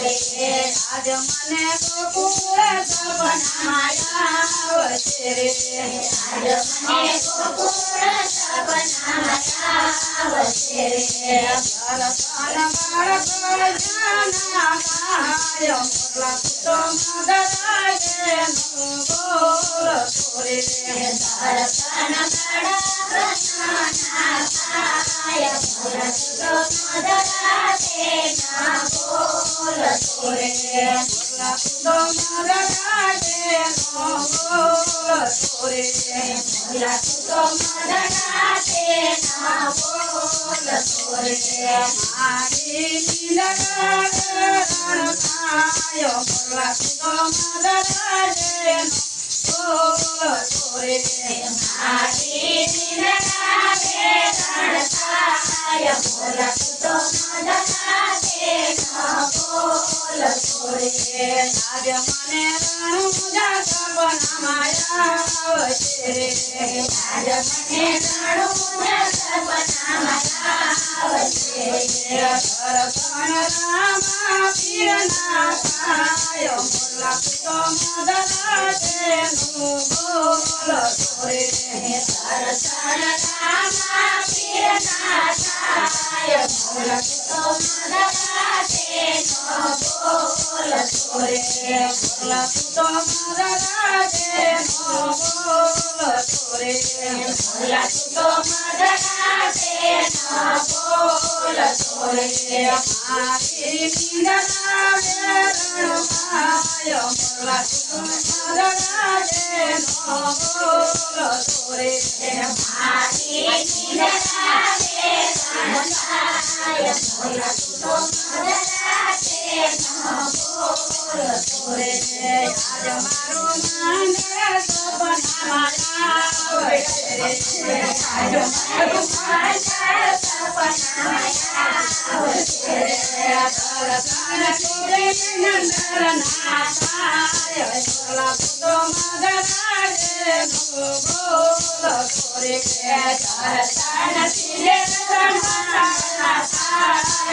रे આજ મને ગોકુળ સપનામાં આવશે રે આજ મને ગોકુળ સપનામાં આવશે રે દર્શન બાળક જાના કાય મોરલા તો મદરાજે નું બોલ છોરે દર્શન બાળક જાના કાય મોરલા તો મદરાજે ના બોલ છોરે મોરલા તો મદરાજે નો બોલ છોરે મોરલા તો મદરાજે ના બોલ છોરે મારી લીલા રણ થાય મોરલા તો મદરાજે નો બોલ છોરે મારી લીલા રણ થાય મોરલા તો મદરાજે નો બોલ છોરે આજ મને રણુજા સપનામાં આવશે રે આજ મને રણુજા સપનામાં આવશે દર્શન રામા પીરના થાય મોરલા તો મદરાજે નું બોલ છોરે દર્શન રામા પીરના થાય મોરલા તો મદરાજે નો બોલ છોરે મોરલા તો મદરાજે નો બોલ છોરે મોરલા તો મદરાજે નો બોલ છોરે મારી લીલા રણ થાય મોરલા તો મદરાજે નો બોલ છોરે મારી લીલા રણ થાય મોરલા તો મદરાજે નો બોલ છોરે આજ મારું મંદિર સપનામાં આવશે રે આજ મારું મંદિર સપનામાં આવશે રે દર્શન નંદના થાય મોરલા તો મદરાજે નો બોલ છોરે દર્શન નંદના થાય